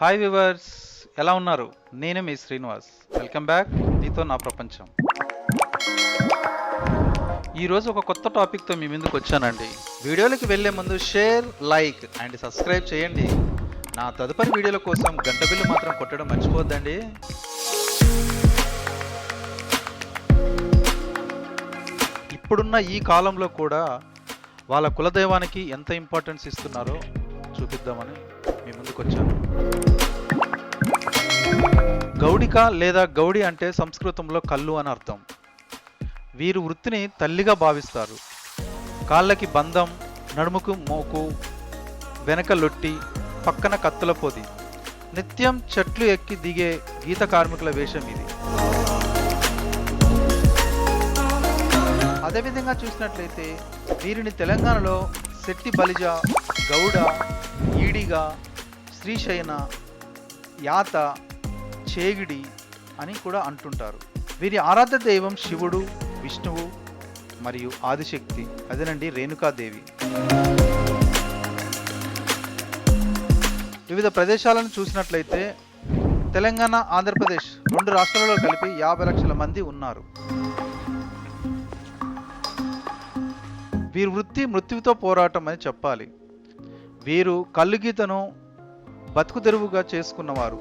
Hi viewers, ఎలా ఉన్నారు? నేనే మీ శ్రీనివాస్. వెల్కమ్ బ్యాక్ నీతో నా ప్రపంచం. ఈరోజు ఒక కొత్త టాపిక్తో మీ ముందుకు వచ్చానండి. వీడియోలోకి వెళ్ళే ముందు షేర్, లైక్ అండ్ సబ్స్క్రైబ్ చేయండి. నా తదుపరి వీడియోల కోసం గంట బిల్లు మాత్రం కొట్టడం మర్చిపోద్దండి. ఇప్పుడున్న ఈ కాలంలో కూడా వాళ్ళ కులదైవానికి ఎంత ఇంపార్టెన్స్ ఇస్తున్నారో చూపిద్దామని మీ ముందుకు వచ్చాను. గౌడిక లేదా గౌడి అంటే సంస్కృతంలో కళ్ళు అని అర్థం. వీరు వృత్తిని తల్లిగా భావిస్తారు. కాళ్ళకి బంధం, నడుముకు మోకు, వెనక లొట్టి, పక్కన కత్తుల పొది. నిత్యం చెట్లు ఎక్కి దిగే గీత కార్మికుల వేషం ఇది. అదేవిధంగా చూసినట్లయితే వీరిని తెలంగాణలో శెట్టి బలిజ, గౌడ, ఈడిగ, శ్రీశయన, యాత, చేగిడి అని కూడా అంటుంటారు. వీరి ఆరాధ్య దైవం శివుడు, విష్ణువు మరియు ఆదిశక్తి, అదేనండి రేణుకాదేవి. వివిధ ప్రదేశాలను చూసినట్లయితే తెలంగాణ, ఆంధ్రప్రదేశ్ 2 రాష్ట్రాలలో కలిపి 50 లక్షల మంది ఉన్నారు. వీరి వృత్తి మృత్యువుతో పోరాటం అని చెప్పాలి. వీరు కళ్ళు గీతను బతుకు తెరువుగా చేసుకున్నవారు.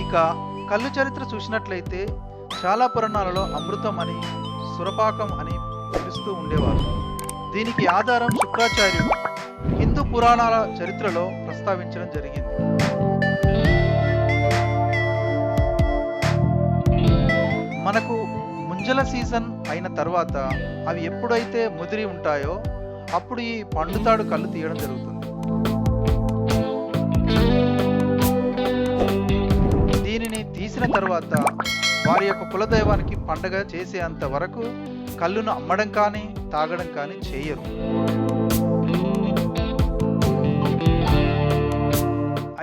ఇక కళ్ళు చరిత్ర చూసినట్లయితే చాలా పురాణాలలో అమృతం అని, సురపాకం అని పిలుస్తూ ఉండేవారు. దీనికి ఆధారం శుక్రాచార్యుడు హిందూ పురాణాల చరిత్రలో ప్రస్తావించడం జరిగింది. మనకు ముంజల సీజన్ అయిన తర్వాత అవి ఎప్పుడైతే ముదిరి ఉంటాయో అప్పుడు ఈ పండుతాడు కళ్ళు తీయడం జరుగుతుంది. దీనిని తీసిన తర్వాత వారి యొక్క కులదైవానికి పండగ చేసేంత వరకు కళ్ళును అమ్మడం కానీ తాగడం కానీ చేయరు.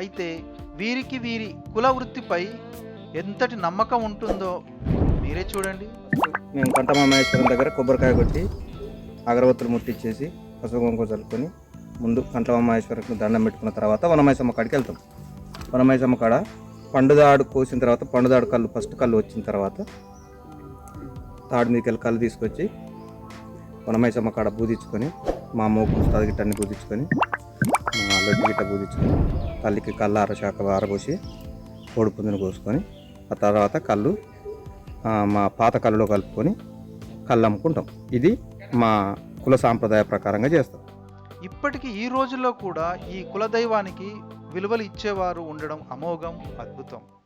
అయితే వీరికి వీరి కుల వృత్తిపై ఎంతటి నమ్మకం ఉంటుందో మీరే చూడండి. మేము కంఠమామేశ్వరం దగ్గర కొబ్బరికాయ కొట్టి అగరవత్తులు ముట్టించేసి పసుపు కుంకుమ చల్లుకొని ముందు కంఠమామేశ్వరకు దండం పెట్టుకున్న తర్వాత వనమైసమ్మ కాడికి వెళ్తాం. వనమైసమ్మ కాడ పండుదాడు కోసిన తర్వాత పండుదాడు కళ్ళు ఫస్ట్ కళ్ళు వచ్చిన తర్వాత తాడు మీదకి వెళ్ళి కళ్ళు తీసుకొచ్చి వనమైసమ్మ కాడ బూదించుకొని మా మోకు ముస్తాది గిట్టన్ని బూదించుకొని మా లొడ్డు గిట్ట బూదించుకొని తల్లికి కళ్ళు అరశాఖ ఆరబోసి కోడి పుంజును కోసుకొని ఆ తర్వాత కళ్ళు మా పాత కళ్ళలో కలుపుకొని కళ్ళు అమ్ముకుంటాం. ఇది మా కుల సాంప్రదాయ ప్రకారంగా చేస్తాం. ఇప్పటికీ ఈ రోజుల్లో కూడా ఈ కులదైవానికి విలువలు ఇచ్చేవారు ఉండడం అమోఘం, అద్భుతం.